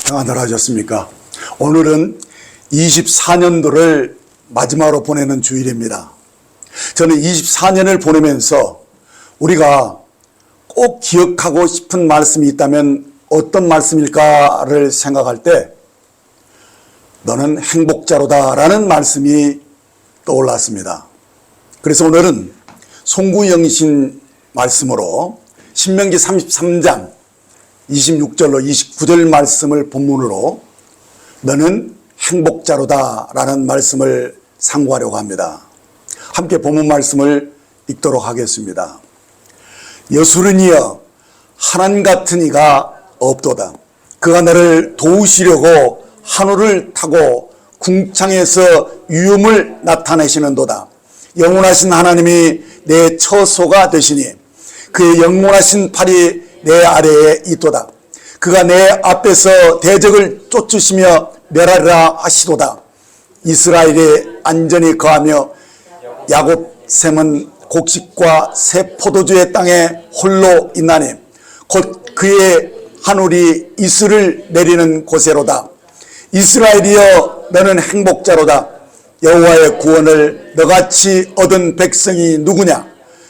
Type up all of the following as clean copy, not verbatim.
평안들 하셨습니까? 오늘은 24년도를 마지막으로 보내는 주일입니다. 저는 24년을 보내면서 우리가 꼭 기억하고 싶은 말씀이 있다면 어떤 말씀일까를 생각할 때 너는 행복자로다 라는 말씀이 떠올랐습니다. 그래서 오늘은 송구영신 말씀으로 신명기 33장 26절로 29절 말씀을 본문으로 너는 행복자로다 라는 말씀을 상고하려고 합니다. 함께 본문 말씀을 읽도록 하겠습니다. 여수르니여 하나님 같은 이가 없도다. 그가 너를 도우시려고 하늘을 타고 궁창에서 위엄을 나타내시는도다. 영원하신 하나님이 내 처소가 되시니 그의 영원하신 팔이 내 아래에 있도다. 그가 내 앞에서 대적을 쫓으시며 멸하리라 하시도다. 이스라엘이 안전히 거하며 야곱 샘은 곡식과 새 포도주의 땅에 홀로 있나니 곧 그의 하늘이 이슬을 내리는 곳에로다. 이스라엘이여 너는 행복자로다. 여호와의 구원을 너같이 얻은 백성이 누구냐?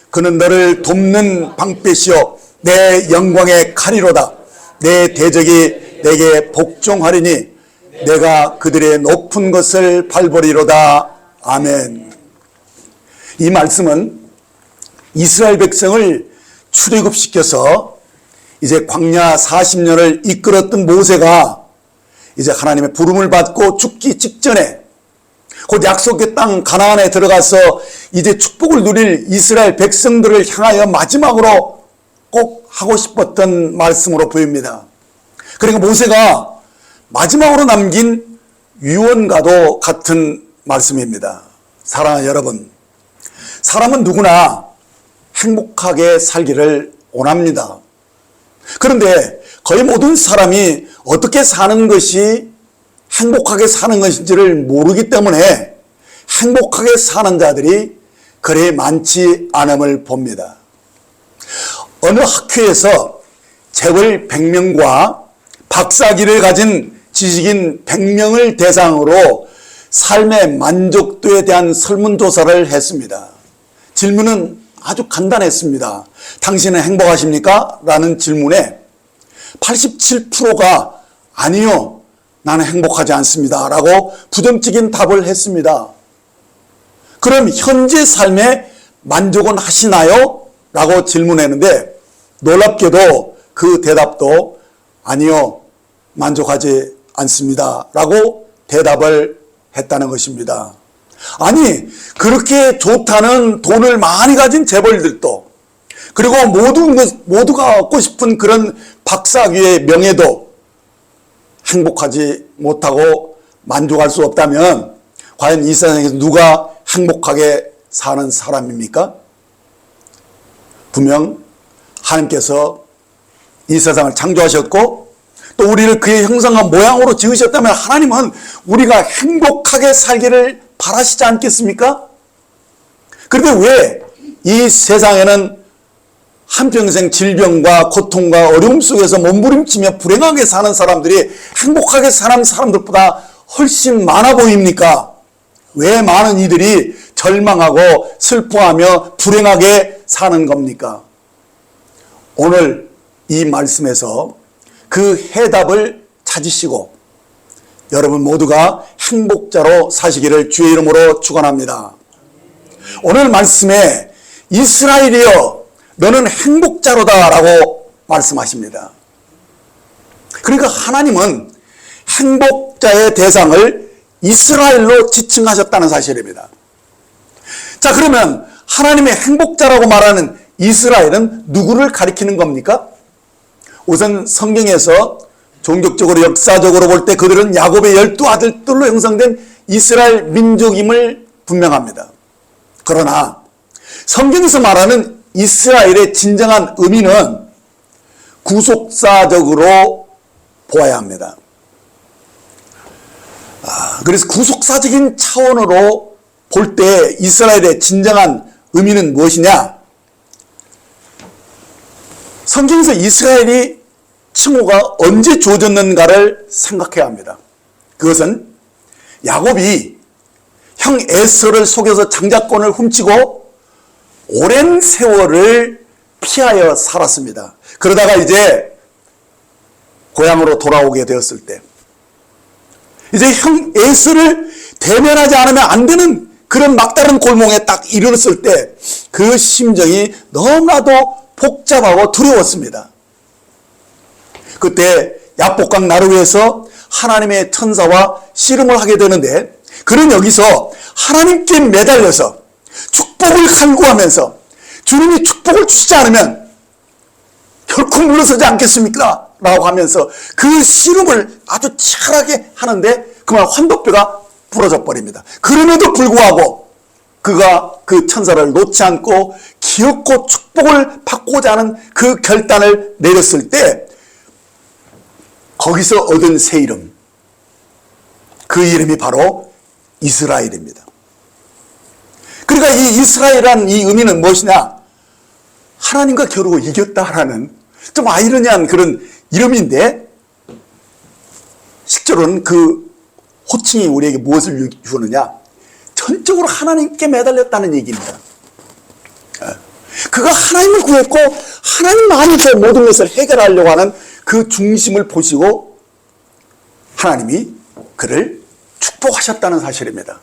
그는 너를 돕는 방패시요 내 영광의 칼이로다. 내 대적이 내게 복종하리니 내가 그들의 높은 것을 밟으리로다. 아멘. 이 말씀은 이스라엘 백성을 출애굽시켜서 이제 광야 40년을 이끌었던 모세가 이제 하나님의 부름을 받고 죽기 직전에 곧 약속의 땅 가나안에 들어가서 이제 축복을 누릴 이스라엘 백성들을 향하여 마지막으로 꼭 하고 싶었던 말씀으로 보입니다. 그러니까 모세가 마지막으로 남긴 유언과도 같은 말씀입니다. 사랑하는 여러분, 사람은 누구나 행복하게 살기를 원합니다. 그런데 거의 모든 사람이 어떻게 사는 것이 행복하게 사는 것인지를 모르기 때문에 행복하게 사는 자들이 그리 많지 않음을 봅니다. 어느 학회에서 재벌 100명과 박사학위를 가진 지식인 100명을 대상으로 삶의 만족도에 대한 설문조사를 했습니다. 질문은 아주 간단했습니다. 당신은 행복하십니까? 라는 질문에 87%가 아니요, 나는 행복하지 않습니다 라고 부정적인 답을 했습니다. 그럼 현재 삶에 만족은 하시나요? 라고 질문했는데 놀랍게도 그 대답도 아니요, 만족하지 않습니다 라고 대답을 했다는 것입니다. 아니, 그렇게 좋다는 돈을 많이 가진 재벌들도, 그리고 모두가 얻고 싶은 그런 박사학위의 명예도 행복하지 못하고 만족할 수 없다면 과연 이 세상에서 누가 행복하게 사는 사람입니까? 분명 하나님께서 이 세상을 창조하셨고 또 우리를 그의 형상과 모양으로 지으셨다면 하나님은 우리가 행복하게 살기를 바라시지 않겠습니까? 그런데 왜 이 세상에는 한평생 질병과 고통과 어려움 속에서 몸부림치며 불행하게 사는 사람들이 행복하게 사는 사람들보다 훨씬 많아 보입니까? 왜 많은 이들이 절망하고 슬퍼하며 불행하게 사는 겁니까? 오늘 이 말씀에서 그 해답을 찾으시고 여러분 모두가 행복자로 사시기를 주의 이름으로 축원합니다. 오늘 말씀에 이스라엘이여 너는 행복자로다 라고 말씀하십니다. 그러니까 하나님은 행복자의 대상을 이스라엘로 지칭하셨다는 사실입니다. 자, 그러면 하나님의 행복자라고 말하는 이스라엘은 누구를 가리키는 겁니까? 우선 성경에서 종교적으로 역사적으로 볼 때 그들은 야곱의 12아들들로 형성된 이스라엘 민족임을 분명합니다. 그러나 성경에서 말하는 이스라엘의 진정한 의미는 구속사적으로 보아야 합니다. 그래서 구속사적인 차원으로 볼 때 이스라엘의 진정한 의미는 무엇이냐? 성경에서 이스라엘이 칭호가 언제 주어졌는가를 생각해야 합니다. 그것은 야곱이 형 에서를 속여서 장자권을 훔치고 오랜 세월을 피하여 살았습니다. 그러다가 이제 고향으로 돌아오게 되었을 때 이제 형 에서를 대면하지 않으면 안 되는 그런 막다른 골목에 딱 이르렀을 때 그 심정이 너무나도 복잡하고 두려웠습니다. 그때 야복강 나루에서 하나님의 천사와 씨름을 하게 되는데 그는 여기서 하나님께 매달려서 축복을 간구하면서 주님이 축복을 주시지 않으면 결코 물러서지 않겠습니까? 라고 하면서 그 씨름을 아주 치열하게 하는데 그만 환도뼈가 부러져 버립니다. 그럼에도 불구하고 그가 그 천사를 놓지 않고 기어코 축복을 받고자 하는 그 결단을 내렸을 때 거기서 얻은 새 이름, 그 이름이 바로 이스라엘입니다. 그러니까 이 이스라엘이라는 이 의미는 무엇이냐? 하나님과 겨루고 이겼다라는 좀 아이러니한 그런 이름인데 실제로는 그 호칭이 우리에게 무엇을 주느냐? 전적으로 하나님께 매달렸다는 얘기입니다. 그가 하나님을 구했고 하나님만이 모든 것을 해결하려고 하는 그 중심을 보시고 하나님이 그를 축복하셨다는 사실입니다.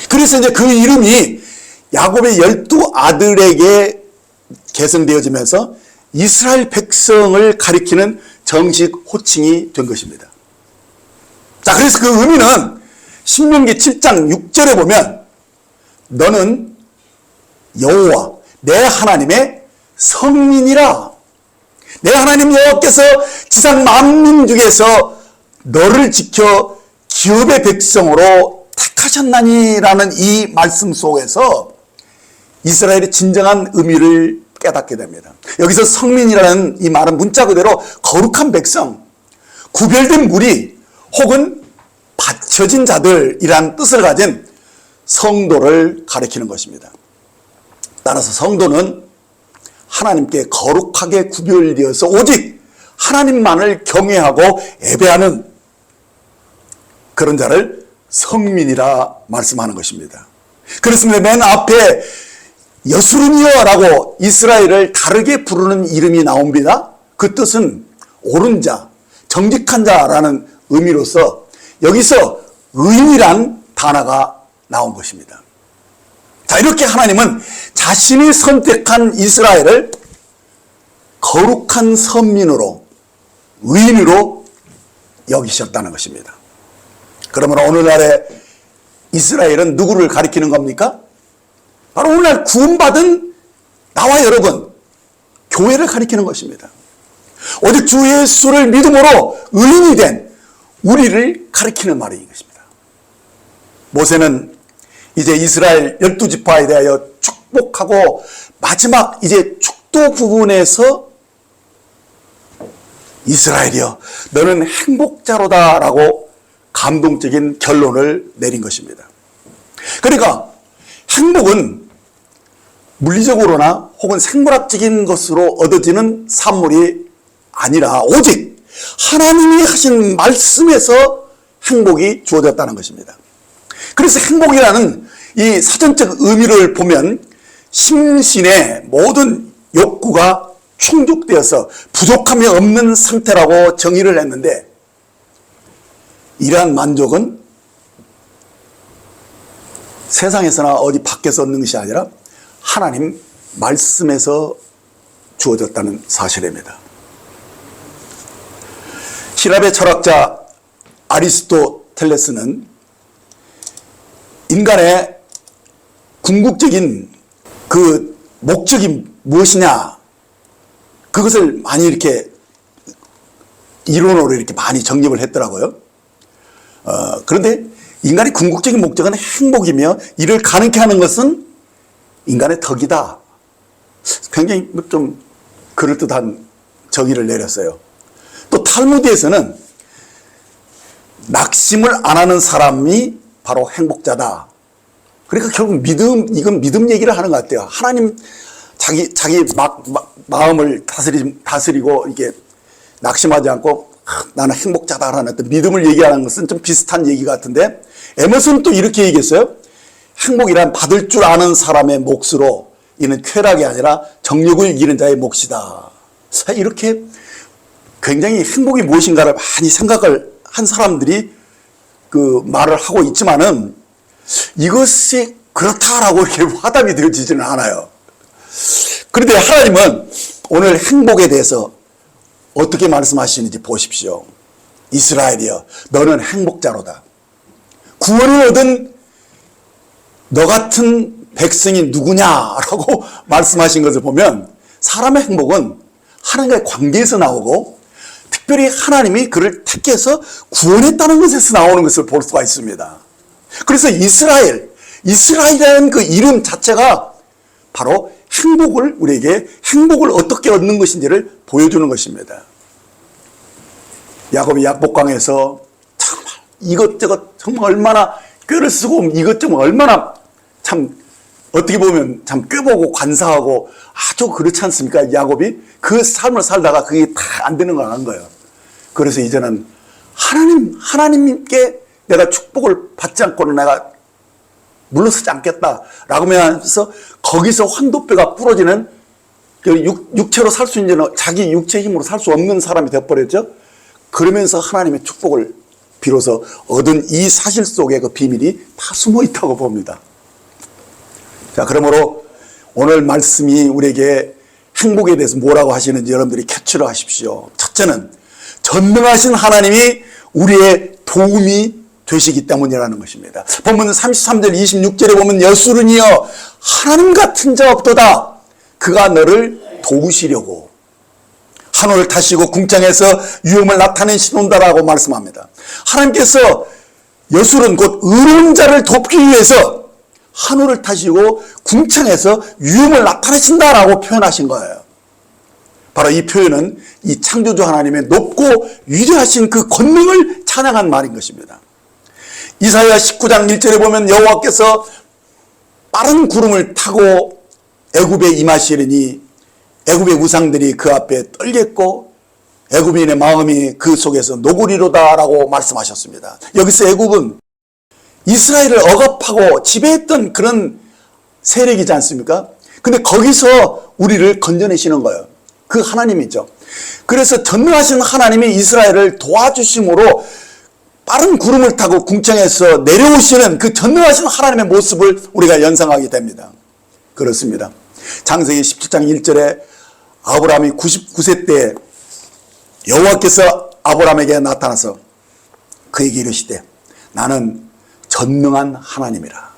그래서 이제 그 이름이 야곱의 12아들에게 계승되어지면서 이스라엘 백성을 가리키는 정식 호칭이 된 것입니다. 자, 그래서 그 의미는 신명기 7장 6절에 보면 너는 여호와 내 하나님의 성민이라. 내 하나님 여호와께서 지상 만민 중에서 너를 지켜 기업의 백성으로 택하셨나니라는 이 말씀 속에서 이스라엘의 진정한 의미를 깨닫게 됩니다. 여기서 성민이라는 이 말은 문자 그대로 거룩한 백성, 구별된 무리 혹은 바쳐진 자들이란 뜻을 가진 성도를 가리키는 것입니다. 따라서 성도는 하나님께 거룩하게 구별되어서 오직 하나님만을 경외하고 예배하는 그런 자를 성민이라 말씀하는 것입니다. 그렇습니다. 맨 앞에 여수르니여라고 이스라엘을 다르게 부르는 이름이 나옵니다. 그 뜻은 옳은 자, 정직한 자라는 의미로서 여기서 의인이란 단어가 나온 것입니다. 자, 이렇게 하나님은 자신이 선택한 이스라엘을 거룩한 선민으로, 의인으로 여기셨다는 것입니다. 그러면 오늘날의 이스라엘은 누구를 가리키는 겁니까? 바로 오늘날 구원받은 나와 여러분, 교회를 가리키는 것입니다. 오직 주 예수를 믿음으로 의인이 된 우리를 가리키는 말인 것입니다. 모세는 이제 이스라엘 12지파에 대하여 축복하고 마지막 이제 축도 부분에서 이스라엘이여 너는 행복자로다 라고 감동적인 결론을 내린 것입니다. 그러니까 행복은 물리적으로나 혹은 생물학적인 것으로 얻어지는 산물이 아니라 오직 하나님이 하신 말씀에서 행복이 주어졌다는 것입니다. 그래서 행복이라는 이 사전적 의미를 보면 심신의 모든 욕구가 충족되어서 부족함이 없는 상태라고 정의를 했는데 이러한 만족은 세상에서나 어디 밖에서 얻는 것이 아니라 하나님 말씀에서 주어졌다는 사실입니다.希腊의 철학자 아리스토텔레스는 인간의 궁극적인 그 목적이 무엇이냐 그것을 많이 이렇게 이론으로 이렇게 많이 정립을 했더라고요. 그런데 인간의 궁극적인 목적은 행복이며 이를 가능케 하는 것은 인간의 덕이다. 굉장히 좀 그럴듯한 정의를 내렸어요. 또 탈무드에서는 낙심을 안 하는 사람이 바로 행복자다. 그러니까 결국 이건 믿음 얘기를 하는 것 같아요. 하나님 자기 마음을 다스리고 이게 낙심하지 않고 나는 행복자다라는 어떤 믿음을 얘기하는 것은 좀 비슷한 얘기 같은데, 에머슨은 또 이렇게 얘기했어요. 행복이란 받을 줄 아는 사람의 몫으로 이는 쾌락이 아니라 정욕을 이기는 자의 몫이다. 이렇게 굉장히 행복이 무엇인가를 많이 생각을 한 사람들이 그 말을 하고 있지만은 이것이 그렇다라고 이렇게 화답이 되어지지는 않아요. 그런데 하나님은 오늘 행복에 대해서 어떻게 말씀하시는지 보십시오. 이스라엘이여, 너는 행복자로다. 구원을 얻은 너 같은 백성이 누구냐라고 말씀하신 것을 보면 사람의 행복은 하나님과의 관계에서 나오고 특별히 하나님이 그를 택해서 구원했다는 것에서 나오는 것을 볼 수가 있습니다. 그래서 이스라엘이라는 그 이름 자체가 바로 우리에게 행복을 어떻게 얻는 것인지를 보여주는 것입니다. 야곱이 약복강에서 정말 이것저것 정말 얼마나 꾀를 쓰고 이것저것 얼마나 참 어떻게 보면 참 꾀보고 관사하고 아주 그렇지 않습니까? 야곱이 그 삶을 살다가 그게 다 안 되는 걸 안 거예요. 그래서 이제는 하나님께 내가 축복을 받지 않고는 내가 물러서지 않겠다라고 하면서 거기서 환도뼈가 부러지는 육체로 살 수 있는 자기 육체 힘으로 살 수 없는 사람이 되어버렸죠. 그러면서 하나님의 축복을 비로소 얻은 이 사실 속에 그 비밀이 다 숨어 있다고 봅니다. 자, 그러므로 오늘 말씀이 우리에게 행복에 대해서 뭐라고 하시는지 여러분들이 캐치를 하십시오. 첫째는 전능하신 하나님이 우리의 도움이 되시기 때문이라는 것입니다. 본문 33절 26절에 보면 여수른이여 하나님 같은 자 없도다. 그가 너를 도우시려고 하늘을 타시고 궁창에서 위험을 나타내시는다라고 말씀합니다. 하나님께서 여수른 곧 의로운 자를 돕기 위해서 하늘을 타시고 궁창에서 위험을 나타내신다라고 표현하신 거예요. 바로 이 표현은 이 창조주 하나님의 높고 위대하신 그 권능을 찬양한 말인 것입니다. 이사야 19장 1절에 보면 여호와께서 빠른 구름을 타고 애굽에 임하시리니 애굽의 우상들이 그 앞에 떨겠고 애굽인의 마음이 그 속에서 노구리로다라고 말씀하셨습니다. 여기서 애굽은 이스라엘을 억압하고 지배했던 그런 세력이지 않습니까? 근데 거기서 우리를 건져내시는 거예요. 그 하나님이죠. 그래서 전능하신 하나님이 이스라엘을 도와주심으로 빠른 구름을 타고 궁창에서 내려오시는 그 전능하신 하나님의 모습을 우리가 연상하게 됩니다. 그렇습니다. 창세기 17장 1절에 아브라함이 99세 때 여호와께서 아브라함에게 나타나서 그에게 이르시되 나는 전능한 하나님이라.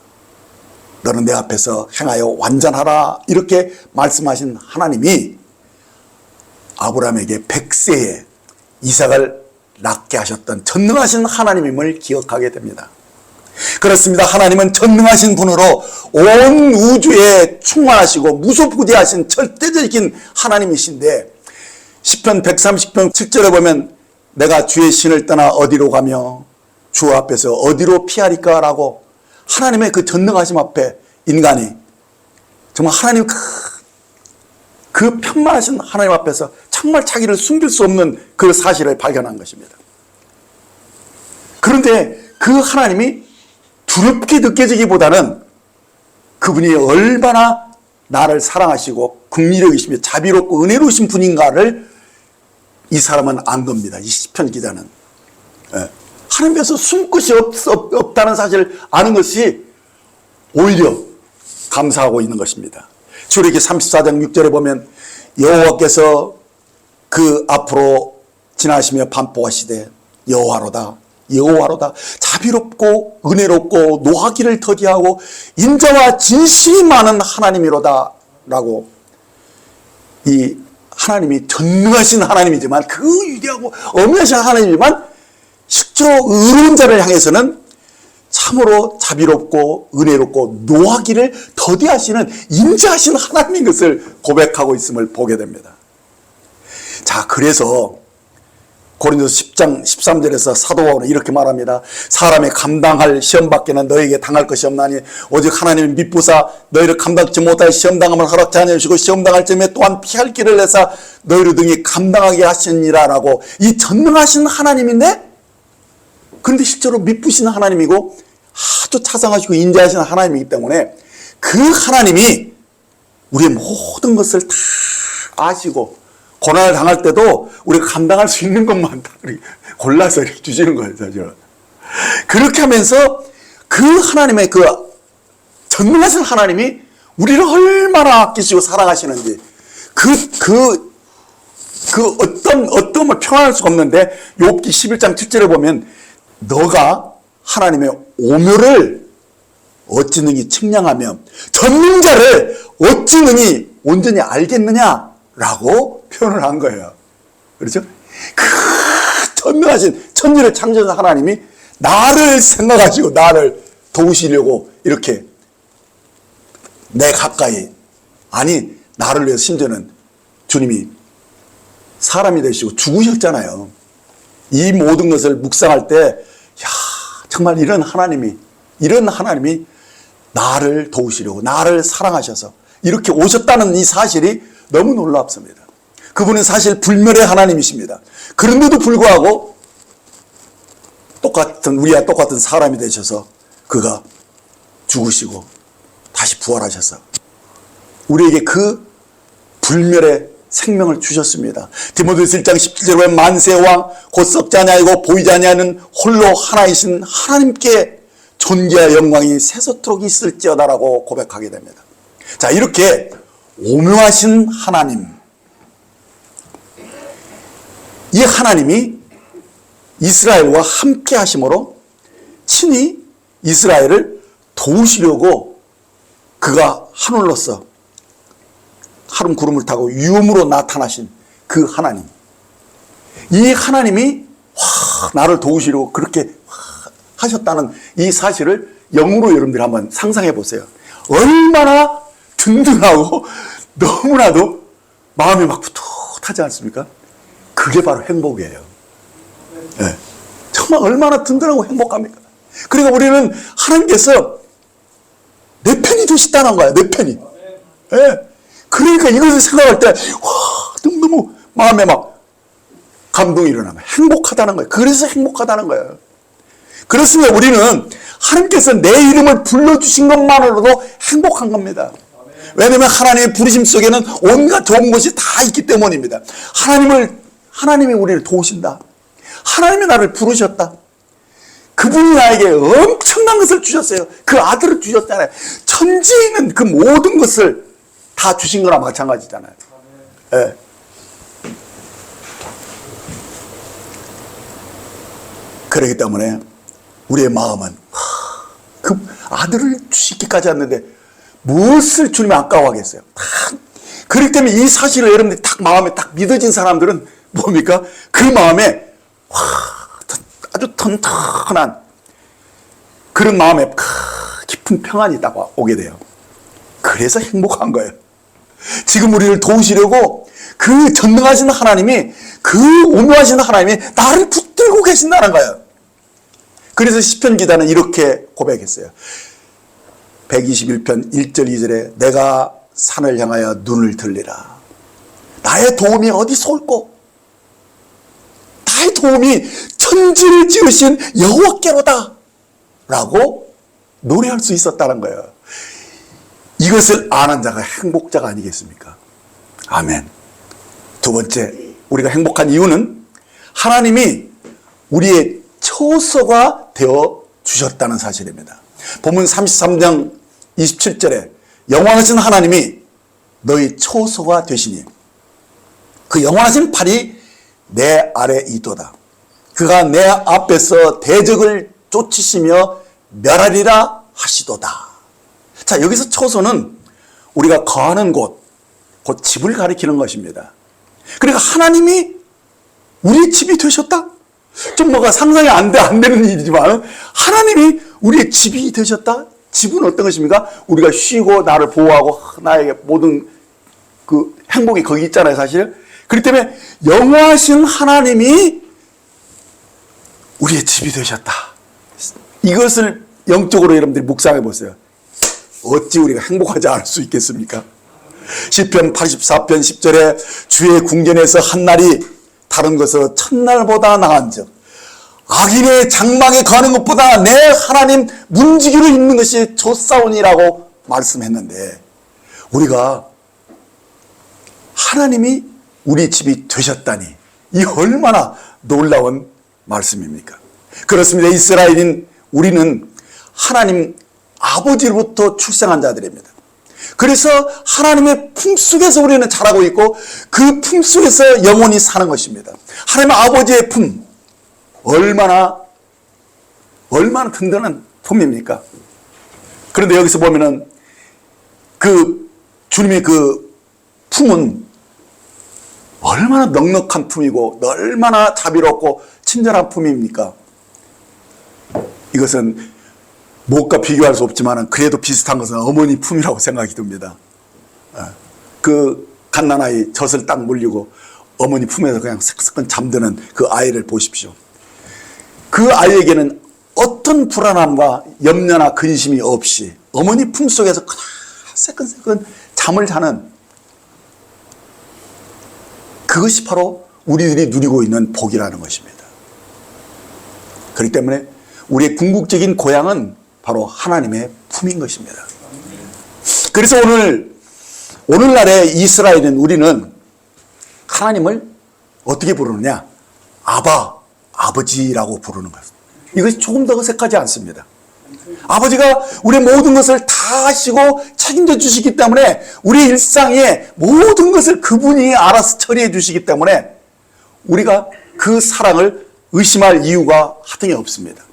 너는 내 앞에서 행하여 완전하라. 이렇게 말씀하신 하나님이 아브라함에게 100세에 이삭을 낳게 하셨던 전능하신 하나님임을 기억하게 됩니다. 그렇습니다. 하나님은 전능하신 분으로 온 우주에 충만하시고 무소부재하신 절대적인 하나님이신데 시편 130편 7절에 보면 내가 주의 신을 떠나 어디로 가며 주 앞에서 어디로 피하리까 라고 하나님의 그 전능하심 앞에 인간이 정말 하나님 그 편만하신 하나님 앞에서 정말 자기를 숨길 수 없는 그 사실을 발견한 것입니다. 그런데 그 하나님이 두렵게 느껴지기보다는 그분이 얼마나 나를 사랑하시고 긍휼히 자비롭고 은혜로우신 분인가를 이 사람은 안 겁니다. 이 시편 기자는. 하나님께서 숨 곳이 없다는 사실을 아는 것이 오히려 감사하고 있는 것입니다. 출애굽기 34장 6절에 보면 여호와께서 그 앞으로 지나시며 반복하시되 여호와로다 여호와로다 자비롭고 은혜롭고 노하기를 더디하고 인자와 진실이 많은 하나님이로다 라고 이 하나님이 전능하신 하나님이지만 그 위대하고 엄연하신 하나님이지만 실제로 의로운 자를 향해서는 참으로 자비롭고 은혜롭고 노하기를 더디하시는 인자하신 하나님인 것을 고백하고 있음을 보게 됩니다. 자, 그래서 고린도서 10장 13절에서 사도 바울은 이렇게 말합니다. 사람의 감당할 시험 밖에는 너에게 당할 것이 없나니 오직 하나님을 믿부사 너희를 감당치 못할 시험 당함을 허락지 않으시고 시험 당할 점에 또한 피할 길을 내사 너희를 등이 감당하게 하시니라 라고. 이 전능하신 하나님인데, 그런데 실제로 믿부신 하나님이고 아주 자상하시고 인자하신 하나님이기 때문에 그 하나님이 우리의 모든 것을 다 아시고 고난을 당할 때도 우리가 감당할 수 있는 것만 다 골라서 이렇게 주시는 거예요, 사실은. 그렇게 하면서 그 하나님의 그 전능하신 하나님이 우리를 얼마나 아끼시고 사랑하시는지 어떤 걸 표현할 수가 없는데, 욥기 11장 7절에 보면 너가 하나님의 오묘를 어찌 능히 측량하며 전능자를 어찌 능히 온전히 알겠느냐라고 표현을 한 거예요. 그렇죠? 그 전능하신 천지를 창조한 하나님이 나를 생각하시고 나를 도우시려고 이렇게 내 가까이, 아니 나를 위해서 심지어는 주님이 사람이 되시고 죽으셨잖아요. 이 모든 것을 묵상할 때 정말 이런 하나님이 나를 도우시려고 나를 사랑하셔서 이렇게 오셨다는 이 사실이 너무 놀랍습니다. 그분은 사실 불멸의 하나님이십니다. 그런데도 불구하고 우리와 똑같은 사람이 되셔서 그가 죽으시고 다시 부활하셔서 우리에게 그 불멸의 생명을 주셨습니다. 디모데후서 1장 17절에 보면 만세의 왕 곧 썩지 아니하고 보이지 아니하는 홀로 하나이신 하나님께 존귀와 영광이 세세토록 있을지어다라고 고백하게 됩니다. 자, 이렇게 오묘하신 하나님, 이 하나님이 이스라엘과 함께 하심으로 친히 이스라엘을 도우시려고 그가 하늘로서 하름 구름을 타고 유음으로 나타나신 그 하나님, 이 하나님이 나를 도우시려고 그렇게 하셨다는 이 사실을 영으로 여러분들이 한번 상상해 보세요. 얼마나 든든하고 너무나도 마음이 막 푸듯하지 않습니까? 그게 바로 행복이에요. 네. 정말 얼마나 든든하고 행복합니까? 그러니까 우리는 하나님께서 내 편이 되시다는 거야, 내 편이. 네. 그러니까 이것을 생각할 때, 너무 마음에 막 감동이 일어나면 행복하다는 거예요. 그래서 행복하다는 거예요. 그렇습니다. 우리는 하나님께서 내 이름을 불러주신 것만으로도 행복한 겁니다. 왜냐하면 하나님의 부르심 속에는 온갖 좋은 것이 다 있기 때문입니다. 하나님이 우리를 도우신다. 하나님이 나를 부르셨다. 그분이 나에게 엄청난 것을 주셨어요. 그 아들을 주셨잖아요. 천지에 있는 그 모든 것을 다 주신 거나 마찬가지잖아요. 네. 그렇기 때문에 우리의 마음은 그 아들을 주시기까지 했는데 무엇을 주님이 아까워하겠어요. 그렇기 때문에 이 사실을 여러분들이 딱 마음에 딱 믿어진 사람들은 뭡니까? 그 마음에 아주 튼튼한 그런 마음에 깊은 평안이 딱 오게 돼요. 그래서 행복한 거예요. 지금 우리를 도우시려고 그 전능하신 하나님이, 그 오묘하신 하나님이 나를 붙들고 계신다는 거예요. 그래서 시편 기자는 이렇게 고백했어요. 121편 1절 2절에 내가 산을 향하여 눈을 들리라. 나의 도움이 어디서 올꼬? 나의 도움이 천지를 지으신 여호와께로다 라고 노래할 수 있었다는 거예요. 이것을 아는 자가 행복자가 아니겠습니까? 아멘. 두 번째, 우리가 행복한 이유는 하나님이 우리의 처소가 되어 주셨다는 사실입니다. 본문 33장 27절에 영원하신 하나님이 너희 처소가 되시니 그 영원하신 팔이 내 아래 있도다. 그가 내 앞에서 대적을 쫓으시며 멸하리라 하시도다. 자, 여기서 처소는 우리가 거하는 곳, 곧 집을 가리키는 것입니다. 그러니까 하나님이 우리의 집이 되셨다? 좀 뭐가 상상이 안 되는 일이지만 하나님이 우리의 집이 되셨다? 집은 어떤 것입니까? 우리가 쉬고 나를 보호하고 나에게 모든 그 행복이 거기 있잖아요, 사실. 그렇기 때문에 영원하신 하나님이 우리의 집이 되셨다. 이것을 영적으로 여러분들이 묵상해 보세요. 어찌 우리가 행복하지 않을 수 있겠습니까? 시편 84편 10절에 주의 궁전에서 한 날이 다른 것으로 첫날보다 나은즉 악인의 장막에 가는 것보다 내 하나님 문지기로 있는 것이 좋사오니라고 말씀했는데, 우리가 하나님이 우리 집이 되셨다니 이 얼마나 놀라운 말씀입니까? 그렇습니다. 이스라엘인 우리는 하나님 아버지로부터 출생한 자들입니다. 그래서 하나님의 품속에서 우리는 자라고 있고 그 품속에서 영원히 사는 것입니다. 하나님 아버지의 품, 얼마나 든든한 품입니까? 그런데 여기서 보면은 그 주님의 그 품은 얼마나 넉넉한 품이고 얼마나 자비롭고 친절한 품입니까? 이것은 무엇과 비교할 수 없지만 그래도 비슷한 것은 어머니 품이라고 생각이 듭니다. 그 갓난아이 젖을 딱 물리고 어머니 품에서 그냥 스크스크 잠드는 그 아이를 보십시오. 그 아이에게는 어떤 불안함과 염려나 근심이 없이 어머니 품속에서 그냥 새끈새끈 잠을 자는, 그것이 바로 우리들이 누리고 있는 복이라는 것입니다. 그렇기 때문에 우리의 궁극적인 고향은 바로 하나님의 품인 것입니다. 그래서 오늘날의 이스라엘은 우리는 하나님을 어떻게 부르느냐? 아버지라고 부르는 것입니다. 이것이 조금 더 어색하지 않습니다. 아버지가 우리의 모든 것을 다 하시고 책임져 주시기 때문에 우리 일상의 모든 것을 그분이 알아서 처리해 주시기 때문에 우리가 그 사랑을 의심할 이유가 하등이 없습니다.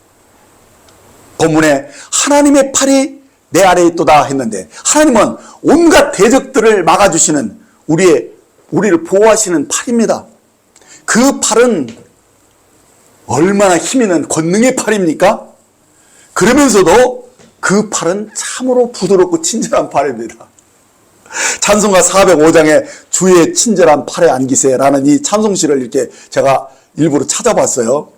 본문에 하나님의 팔이 내 아래에 있도다 했는데, 하나님은 온갖 대적들을 막아주시는 우리를 보호하시는 팔입니다. 그 팔은 얼마나 힘 있는 권능의 팔입니까? 그러면서도 그 팔은 참으로 부드럽고 친절한 팔입니다. 찬송가 405장에 주의 친절한 팔에 안기세라는 이 찬송시를 이렇게 제가 일부러 찾아봤어요.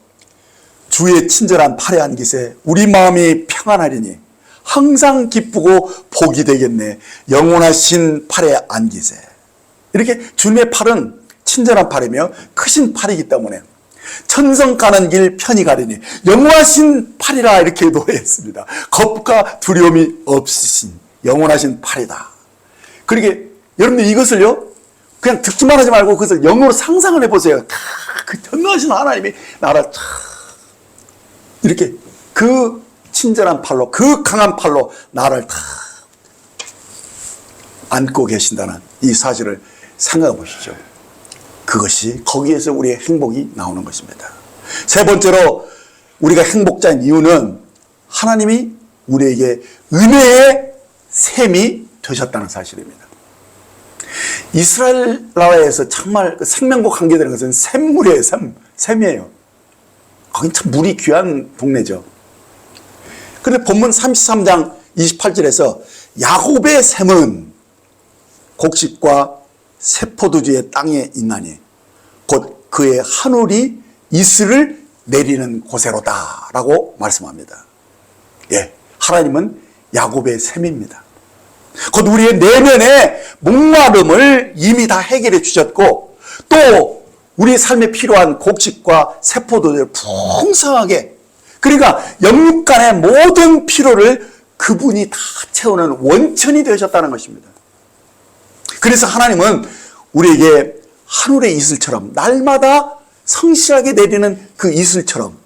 주의 친절한 팔에 안기세, 우리 마음이 평안하리니 항상 기쁘고 복이 되겠네, 영원하신 팔에 안기세. 이렇게 주님의 팔은 친절한 팔이며 크신 팔이기 때문에 천성 가는 길 편히 가리니 영원하신 팔이라 이렇게 노래했습니다. 겁과 두려움이 없으신 영원하신 팔이다. 그러게 여러분들 이것을요 그냥 듣기만 하지 말고 그것을 영어로 상상을 해보세요. 그 전능하신 하나님이 나를 이렇게 그 친절한 팔로, 그 강한 팔로 나를 다 안고 계신다는 이 사실을 생각해 보십시오. 그것이 거기에서 우리의 행복이 나오는 것입니다. 세 번째로 우리가 행복자인 이유는 하나님이 우리에게 은혜의 샘이 되셨다는 사실입니다. 이스라엘 나라에서 정말 생명과 관계되는 것은 샘물이에요. 샘이에요. 거긴 참 물이 귀한 동네죠. 그런데 본문 33장 28절에서 야곱의 샘은 곡식과 세포도주의 땅에 있나니 곧 그의 하늘이 이슬을 내리는 곳에로다 라고 말씀합니다. 예, 하나님은 야곱의 샘입니다. 곧 우리의 내면의 목마름을 이미 다 해결해 주셨고 또 우리 삶에 필요한 곡식과 세포도주를 풍성하게, 그러니까 영육 간의 모든 필요를 그분이 다 채우는 원천이 되셨다는 것입니다. 그래서 하나님은 우리에게 하늘의 이슬처럼 날마다 성실하게 내리는 그 이슬처럼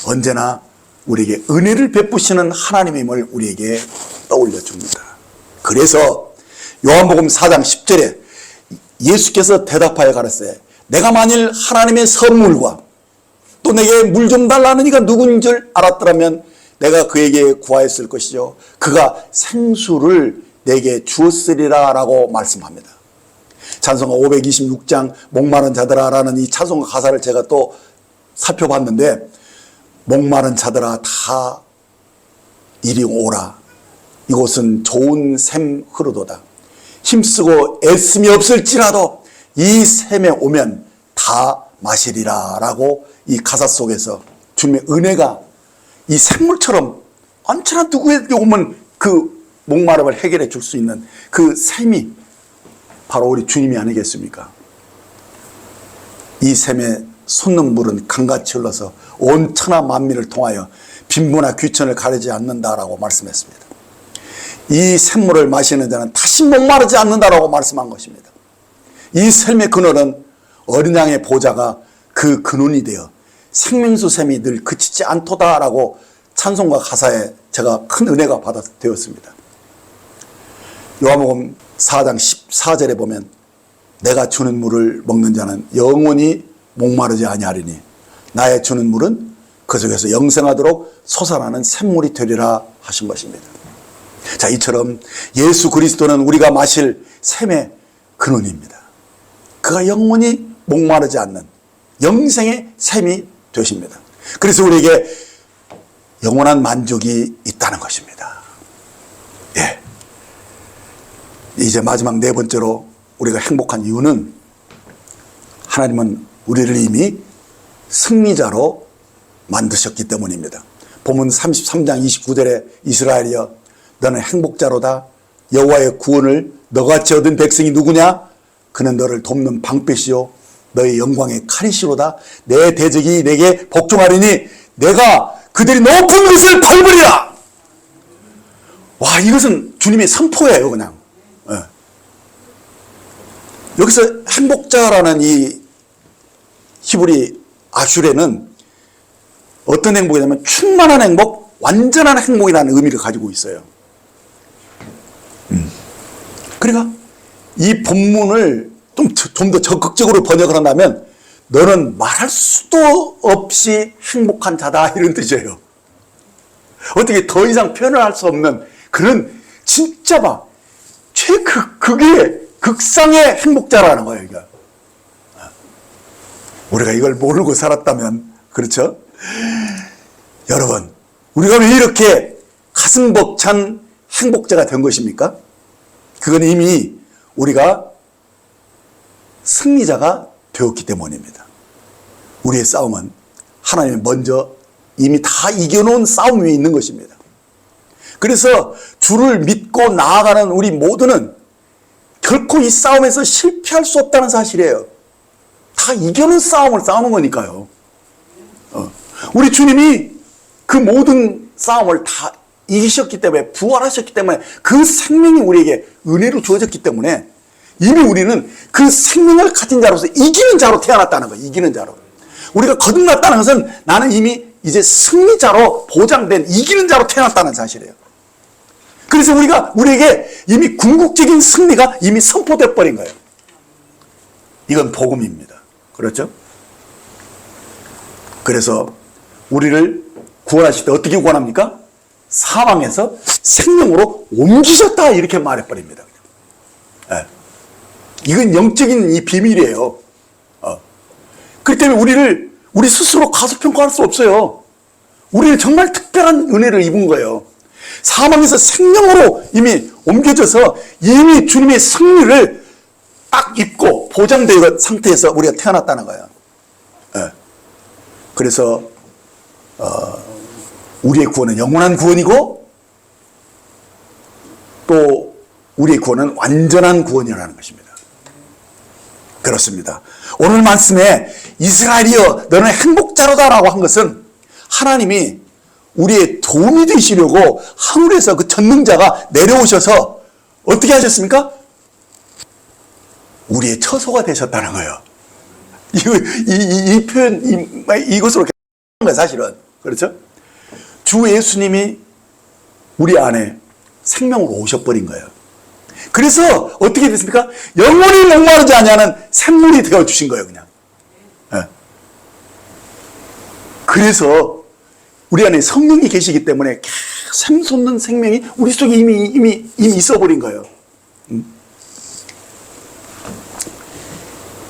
언제나 우리에게 은혜를 베푸시는 하나님임을 우리에게 떠올려 줍니다. 그래서 요한복음 4장 10절에 예수께서 대답하여 가라사대 내가 만일 하나님의 선물과 또 내게 물 좀 달라는 이가 누구인 줄 알았더라면 내가 그에게 구하였을 것이죠. 그가 생수를 내게 주었으리라 라고 말씀합니다. 찬송가 526장 목마른 자들아 라는 이 찬송가 가사를 제가 또 살펴봤는데, 목마른 자들아 다 이리 오라, 이곳은 좋은 샘 흐르도다. 힘쓰고 애씀이 없을지라도 이 샘에 오면 다 마시리라 라고 이 가사 속에서 주님의 은혜가 이 샘물처럼 언제나 누구에게 오면 그 목마름을 해결해 줄 수 있는 그 샘이 바로 우리 주님이 아니겠습니까? 이 샘에 솟는 물은 강같이 흘러서 온 천하 만민을 통하여 빈부나 귀천을 가리지 않는다라고 말씀했습니다. 이 샘물을 마시는 자는 다시 목마르지 않는다라고 말씀한 것입니다. 이 샘의 근원은 어린 양의 보좌가 그 근원이 되어 생명수 샘이 늘 그치지 않도다라고 찬송가 가사에 제가 큰 은혜가 되었습니다. 요한복음 4장 14절에 보면 내가 주는 물을 먹는 자는 영원히 목마르지 아니하리니 나의 주는 물은 그 속에서 영생하도록 솟아나는 샘물이 되리라 하신 것입니다. 자, 이처럼 예수 그리스도는 우리가 마실 샘의 근원입니다. 그가 영원히 목마르지 않는 영생의 샘이 되십니다. 그래서 우리에게 영원한 만족이 있다는 것입니다. 예. 이제 마지막 네 번째로 우리가 행복한 이유는 하나님은 우리를 이미 승리자로 만드셨기 때문입니다. 본문 33장 29절에 이스라엘이여 너는 행복자로다. 여호와의 구원을 너같이 얻은 백성이 누구냐? 그는 너를 돕는 방패시요 너의 영광의 칼이시로다. 내 대적이 내게 복종하리니 내가 그들이 높은 것을 밟으리라. 와, 이것은 주님의 선포예요, 그냥. 예. 여기서 행복자라는 이 히브리 아슈레는 어떤 행복이냐면 충만한 행복, 완전한 행복이라는 의미를 가지고 있어요. 그러니까 이 본문을 좀 더 적극적으로 번역을 한다면 너는 말할 수도 없이 행복한 자다 이런 뜻이에요. 어떻게 더 이상 표현을 할 수 없는 그런 진짜 막 최극의 극상의 행복자라는 거예요. 이거. 우리가 이걸 모르고 살았다면 그렇죠? 여러분 우리가 왜 이렇게 가슴 벅찬 행복자가 된 것입니까? 그건 이미 우리가 승리자가 되었기 때문입니다. 우리의 싸움은 하나님이 먼저 이미 다 이겨놓은 싸움 위에 있는 것입니다. 그래서 주를 믿고 나아가는 우리 모두는 결코 이 싸움에서 실패할 수 없다는 사실이에요. 다 이겨놓은 싸움을 싸우는 거니까요. 우리 주님이 그 모든 싸움을 다 이기셨기 때문에, 부활하셨기 때문에, 그 생명이 우리에게 은혜로 주어졌기 때문에 이미 우리는 그 생명을 가진 자로서 이기는 자로 태어났다는 거예요. 이기는 자로. 우리가 거듭났다는 것은 나는 이미 이제 승리자로 보장된 이기는 자로 태어났다는 사실이에요. 그래서 우리에게 이미 궁극적인 승리가 이미 선포돼 버린 거예요. 이건 복음입니다. 그렇죠? 그래서 우리를 구원하실 때 어떻게 구원합니까? 사망에서 생명으로 옮기셨다 이렇게 말해버립니다. 네. 이건 영적인 이 비밀이에요. 그렇기 때문에 우리 스스로 가소평가할 수 없어요. 우리는 정말 특별한 은혜를 입은 거예요. 사망에서 생명으로 이미 옮겨져서 이미 주님의 승리를 딱 입고 보장된 상태에서 우리가 태어났다는 거예요. 네. 그래서 우리의 구원은 영원한 구원이고 또 우리의 구원은 완전한 구원이라는 것입니다. 그렇습니다. 오늘 말씀에 이스라엘이여 너는 행복자로다 라고 한 것은 하나님이 우리의 도움이 되시려고 하늘에서 그 전능자가 내려오셔서 어떻게 하셨습니까? 우리의 처소가 되셨다는 거예요. 이 표현, 이것으로 하는 거예요, 사실은. 그렇죠? 주 예수님이 우리 안에 생명으로 오셔버린 거예요. 그래서 어떻게 됐습니까? 영원히 목마르지 아니하는 샘물이 되어주신 거예요, 그냥. 네. 그래서 우리 안에 성령이 계시기 때문에 샘솟는 생명이 우리 속에 이미 있어버린 거예요.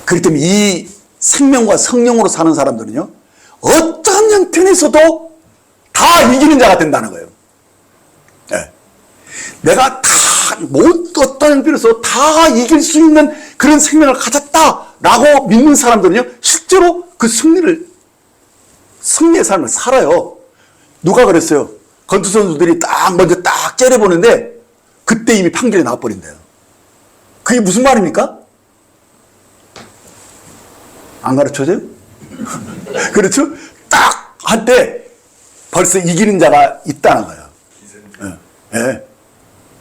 그렇기 때문에 이 생명과 성령으로 사는 사람들은요, 어떠한 형편에서도 다 이기는 자가 된다는 거예요. 네. 내가 다, 어떤 형편에서 다 이길 수 있는 그런 생명을 가졌다라고 믿는 사람들은요, 실제로 그 승리의 삶을 살아요. 누가 그랬어요? 권투 선수들이 딱 먼저 딱 째려보는데 그때 이미 판결이 나와버린대요. 그게 무슨 말입니까? 안 가르쳐줘요? 그렇죠? 딱 한때 벌써 이기는 자가 있다는 거예요. 예. 네.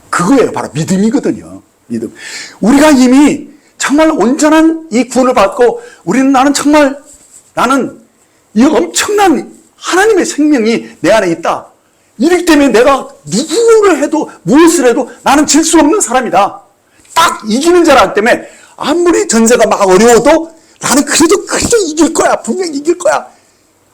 그거예요. 바로 믿음이거든요. 믿음. 우리가 이미 정말 온전한 이 구원을 받고 나는 이 엄청난 하나님의 생명이 내 안에 있다. 이렇기 때문에 내가 누구를 해도 무엇을 해도 나는 질 수 없는 사람이다. 딱 이기는 자라기 때문에 아무리 전세가 막 어려워도 나는 그래도 이길 거야. 분명히 이길 거야.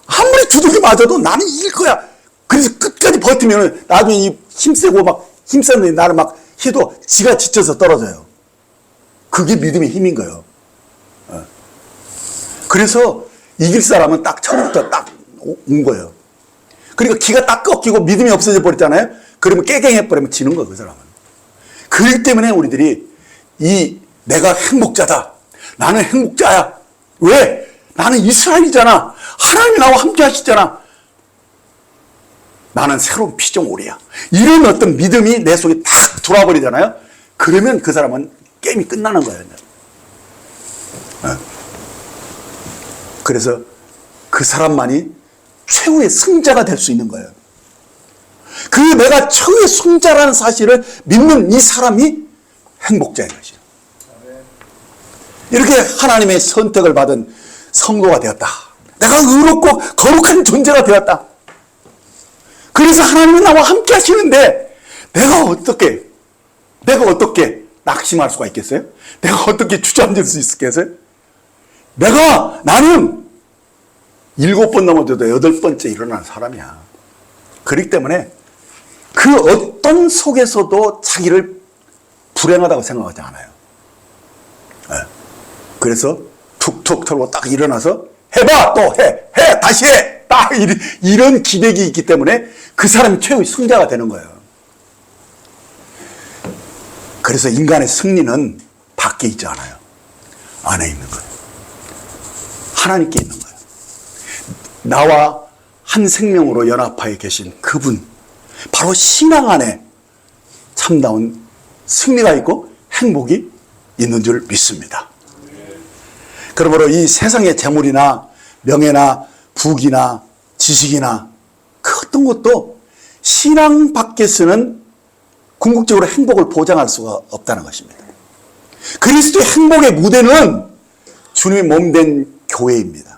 아무리 두들겨 맞아도 나는 이길 거야. 그래서 끝까지 버티면 나중에 힘세고 막 힘쓰는데 나를 막 해도 지가 지쳐서 떨어져요. 그게 믿음의 힘인 거예요. 그래서 이길 사람은 딱 처음부터 딱 온 거예요. 그러니까 기가 딱 꺾이고 믿음이 없어져 버렸잖아요. 그러면 깨갱해 버리면 지는 거예요, 그 사람은. 그렇기 때문에 우리들이 내가 행복자다. 나는 행복자야. 왜? 나는 이스라엘이잖아. 하나님이 나와 함께 하시잖아. 나는 새로운 피조물이야. 이런 어떤 믿음이 내 속에 딱 들어와 버리잖아요. 그러면 그 사람은 게임이 끝나는 거예요. 그래서 그 사람만이 최후의 승자가 될 수 있는 거예요. 그 내가 최후의 승자라는 사실을 믿는 이 사람이 행복자인 것이에요. 이렇게 하나님의 선택을 받은 성도가 되었다. 내가 의롭고 거룩한 존재가 되었다. 그래서 하나님이 나와 함께 하시는데 내가 어떻게 낙심할 수가 있겠어요? 내가 어떻게 주저앉을 수 있겠어요? 나는 7번 넘어져도 8번째 일어나는 사람이야. 그렇기 때문에 그 어떤 속에서도 자기를 불행하다고 생각하지 않아요. 그래서 툭툭 털고 딱 일어나서 해봐! 또 해! 다시 해! 딱 이런 기백이 있기 때문에 그 사람이 최후의 승자가 되는 거예요. 그래서 인간의 승리는 밖에 있지 않아요. 안에 있는 거예요. 하나님께 있는 거예요. 나와 한 생명으로 연합하여 계신 그분, 바로 신앙 안에 참다운 승리가 있고 행복이 있는 줄 믿습니다. 그러므로 이 세상의 재물이나 명예나 부귀나 지식이나 그 어떤 것도 신앙 밖에서는 궁극적으로 행복을 보장할 수가 없다는 것입니다. 그리스도의 행복의 무대는 주님의 몸된 교회입니다.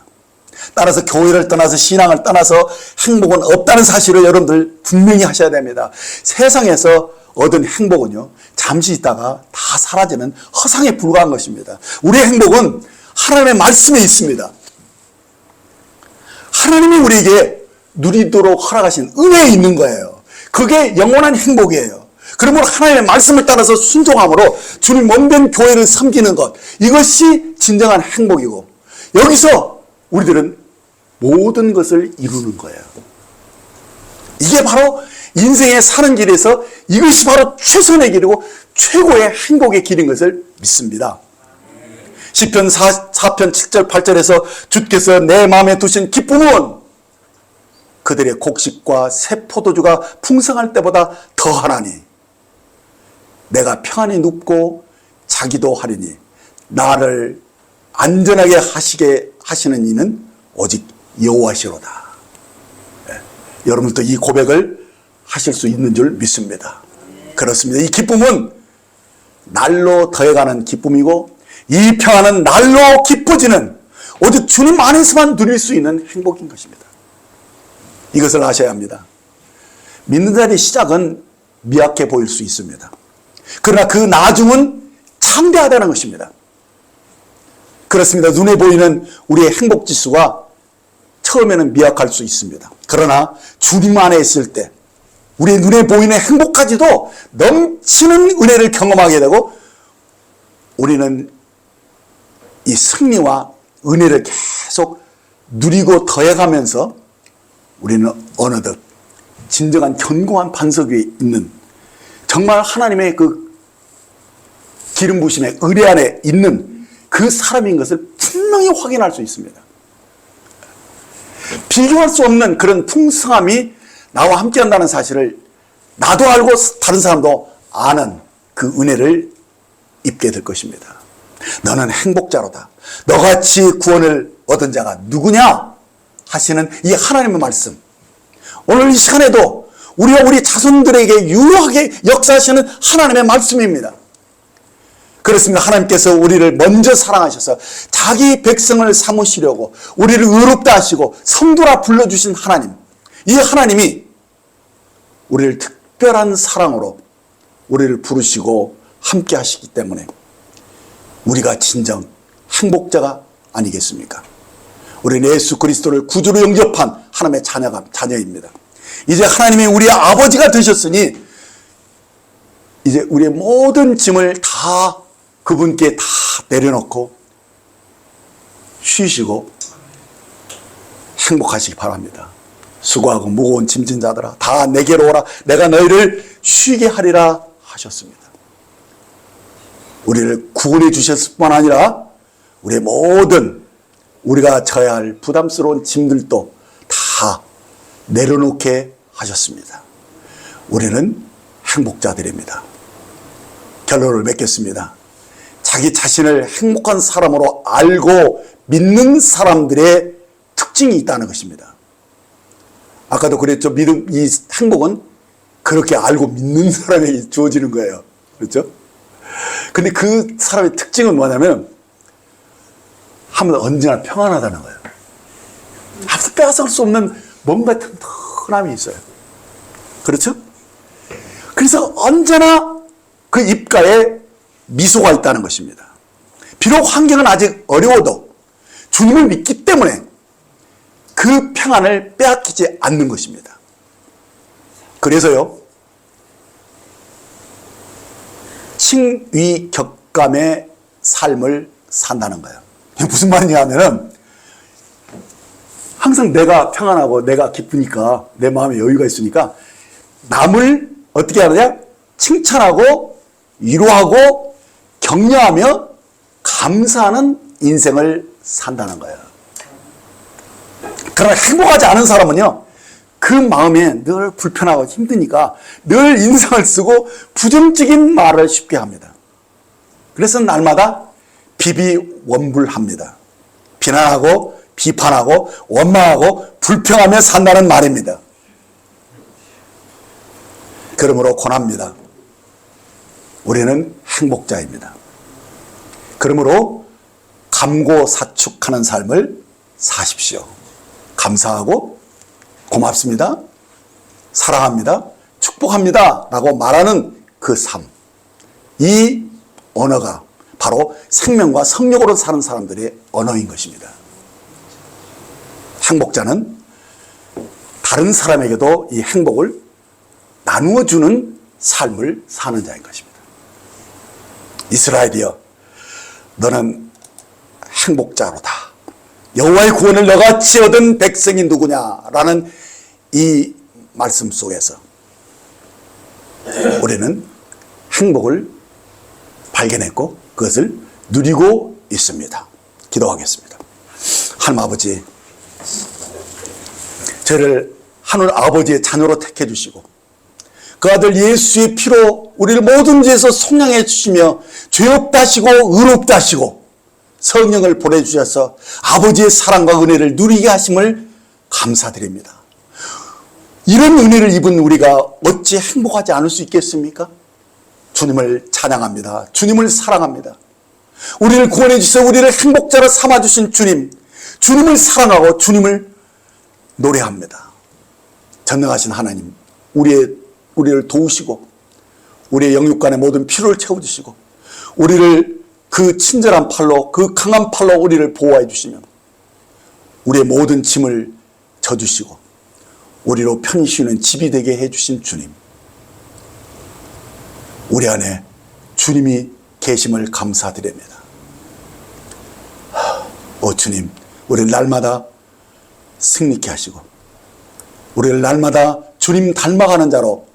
따라서 교회를 떠나서 신앙을 떠나서 행복은 없다는 사실을 여러분들 분명히 하셔야 됩니다. 세상에서 얻은 행복은요, 잠시 있다가 다 사라지는 허상에 불과한 것입니다. 우리의 행복은 하나님의 말씀에 있습니다. 하나님이 우리에게 누리도록 허락하신 은혜에 있는 거예요. 그게 영원한 행복이에요. 그러므로 하나님의 말씀을 따라서 순종함으로 주님 몸된 교회를 섬기는 것, 이것이 진정한 행복이고, 여기서 우리들은 모든 것을 이루는 거예요. 이게 바로 인생의 사는 길에서 이것이 바로 최선의 길이고 최고의 행복의 길인 것을 믿습니다. 시편 4편 7절 8절에서 주께서 내 마음에 두신 기쁨은 그들의 곡식과 새 포도주가 풍성할 때보다 더하나니 내가 평안히 눕고 자기도 하리니 나를 안전하게 하시게 하시는 이는 오직 여호와시로다. 여러분도 이 고백을 하실 수 있는 줄 믿습니다. 그렇습니다. 이 기쁨은 날로 더해가는 기쁨이고 이 평안은 날로 깊어지는 오직 주님 안에서만 누릴 수 있는 행복인 것입니다. 이것을 아셔야 합니다. 믿는 자의 시작은 미약해 보일 수 있습니다. 그러나 그 나중은 창대하다는 것입니다. 그렇습니다. 눈에 보이는 우리의 행복 지수가 처음에는 미약할 수 있습니다. 그러나 주님 안에 있을 때 우리의 눈에 보이는 행복까지도 넘치는 은혜를 경험하게 되고 우리는 이 승리와 은혜를 계속 누리고 더해가면서 우리는 어느덧 진정한 견고한 반석 위에 있는 정말 하나님의 그 기름 부으심의 의뢰 안에 있는 그 사람인 것을 분명히 확인할 수 있습니다. 비교할 수 없는 그런 풍성함이 나와 함께 한다는 사실을 나도 알고 다른 사람도 아는 그 은혜를 입게 될 것입니다. 너는 행복자로다. 너같이 구원을 얻은 자가 누구냐? 하시는 이 하나님의 말씀. 오늘 이 시간에도 우리가 우리 자손들에게 유효하게 역사하시는 하나님의 말씀입니다. 그렇습니다. 하나님께서 우리를 먼저 사랑하셔서 자기 백성을 삼으시려고 우리를 의롭다 하시고 성도라 불러주신 하나님. 이 하나님이 우리를 특별한 사랑으로 우리를 부르시고 함께 하시기 때문에 우리가 진정 행복자가 아니겠습니까? 우리는 예수 그리스도를 구주로 영접한 하나님의 자녀입니다. 이제 하나님이 우리의 아버지가 되셨으니 이제 우리의 모든 짐을 다 그분께 다 내려놓고 쉬시고 행복하시기 바랍니다. 수고하고 무거운 짐진 자들아 다 내게로 오라. 내가 너희를 쉬게 하리라 하셨습니다. 우리를 구원해 주셨을 뿐 아니라 우리의 모든 우리가 져야 할 부담스러운 짐들도 다 내려놓게 하셨습니다. 우리는 행복자들입니다. 결론을 맺겠습니다. 자기 자신을 행복한 사람으로 알고 믿는 사람들의 특징이 있다는 것입니다. 아까도 그랬죠. 이 행복은 그렇게 알고 믿는 사람에게 주어지는 거예요. 그렇죠? 근데 그 사람의 특징은 뭐냐면 하면 언제나 평안하다는 거예요. 아무도 빼앗을 수 없는 뭔가 튼튼함이 있어요. 그렇죠? 그래서 언제나 그 입가에 미소가 있다는 것입니다. 비록 환경은 아직 어려워도 주님을 믿기 때문에 그 평안을 빼앗기지 않는 것입니다. 그래서요, 칭위격감의 삶을 산다는 거예요. 무슨 말이냐 하면은 항상 내가 평안하고 내가 기쁘니까 내 마음에 여유가 있으니까 남을 어떻게 하느냐? 칭찬하고 위로하고 격려하며 감사하는 인생을 산다는 거예요. 그러나 행복하지 않은 사람은요, 그 마음에 늘 불편하고 힘드니까 늘 인상을 쓰고 부정적인 말을 쉽게 합니다. 그래서 날마다 비비원불합니다. 비난하고 비판하고 원망하고 불평하며 산다는 말입니다. 그러므로 권합니다. 우리는 행복자입니다. 그러므로 감고사축하는 삶을 사십시오. 감사하고 고맙습니다. 사랑합니다. 축복합니다. 라고 말하는 그 삶. 이 언어가 바로 생명과 성령으로 사는 사람들의 언어인 것입니다. 행복자는 다른 사람에게도 이 행복을 나누어주는 삶을 사는 자인 것입니다. 이스라엘이여, 너는 행복자로다. 여호와의 구원을 너같이 얻은 백성이 누구냐라는 이 말씀 속에서 우리는 행복을 발견했고 그것을 누리고 있습니다. 기도하겠습니다. 하나님 아버지, 저를 하늘 아버지의 자녀로 택해 주시고 그 아들 예수의 피로 우리를 모든 죄에서 속량해 주시며 죄 없다 하시고 의롭다 하시고 성령을 보내주셔서 아버지의 사랑과 은혜를 누리게 하심을 감사드립니다. 이런 은혜를 입은 우리가 어찌 행복하지 않을 수 있겠습니까? 주님을 찬양합니다. 주님을 사랑합니다. 우리를 구원해 주셔서 우리를 행복자로 삼아주신 주님, 주님을 사랑하고 주님을 노래합니다. 전능하신 하나님, 우리를 도우시고 우리의 영육간의 모든 필요를 채워주시고 우리를 그 친절한 팔로, 그 강한 팔로 우리를 보호해 주시면 우리의 모든 짐을 져주시고 우리로 편히 쉬는 집이 되게 해주신 주님, 우리 안에 주님이 계심을 감사드립니다. 오 주님, 우리를 날마다 승리케 하시고 우리를 날마다 주님 닮아가는 자로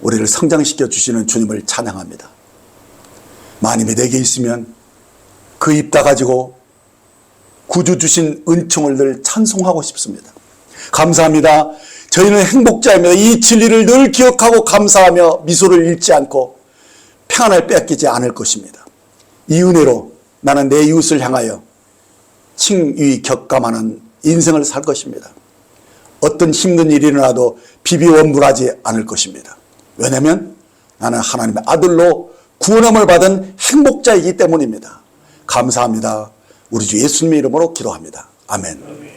우리를 성장시켜 주시는 주님을 찬양합니다. 만임이 내게 있으면 그 입 다 가지고 구주 주신 은총을 늘 찬송하고 싶습니다. 감사합니다. 저희는 행복자입니다. 이 진리를 늘 기억하고 감사하며 미소를 잃지 않고 평안을 뺏기지 않을 것입니다. 이 은혜로 나는 내 이웃을 향하여 칭의 격감하는 인생을 살 것입니다. 어떤 힘든 일이 일어나도 비비원불하지 않을 것입니다. 왜냐하면 나는 하나님의 아들로 구원함을 받은 행복자이기 때문입니다. 감사합니다. 우리 주 예수님의 이름으로 기도합니다. 아멘.